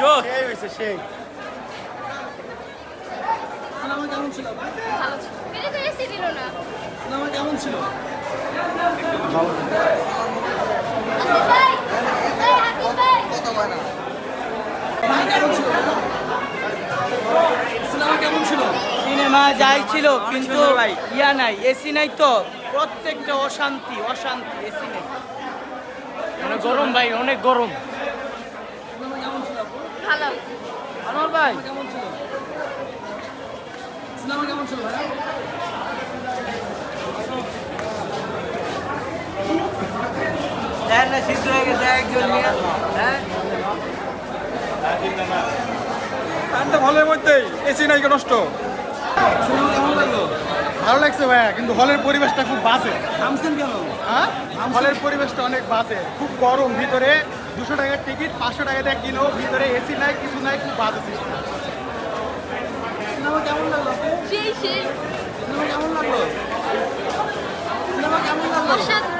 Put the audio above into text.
জোস সেই হয়েছে সেই। সিনেমা কেমন ছিল? ভালো ছিল। মেরে তো এসি দিল না। সিনেমা কেমন ছিল? হাসিব ভাই, এই হাসিব ভাই। সিনেমা কেমন ছিল? সিনেমা কেমন ছিল? সিনেমা যাই ছিল কিন্তু ইয়া নাই, এসি নাই তো, প্রত্যেকটা অশান্তি অশান্তি, এসি নেই। অনেক গরম ভাই, অনেক গরম। সিনেমা কেমন ছিল আপু? ভালো। আনোয়ার ভাই সিনেমা কেমন ছিল? সিনেমা কেমন ছিল ভাই? দেখ না, সিদ্ধ হয়ে গেছে একজন নিয়ে। হ্যাঁ ফ্যানটা ভালোর মধ্যেই, এসি নাই নষ্ট। সিনেমা কেমন লাগলো? ভালো লাগছে ভাইয়া, কিন্তু হলের পরিবেশটা খুব বাজে। নামছেন কেন? হ্যাঁ, হলের পরিবেশটা অনেক বাজে, খুব গরম। ভিতরে 200 টাকার টিকিট, 500 টাকা দিয়ে কিনো, ভিতরে এসি নাই, কিছু নাই, খুব বাজে সিস্টেম। সিনেমা কেমন লাগলো আপু? সেই সেই সিনেমা কেমন লাগলো? সিনেমা কেমন লাগলো? অসাধারণ।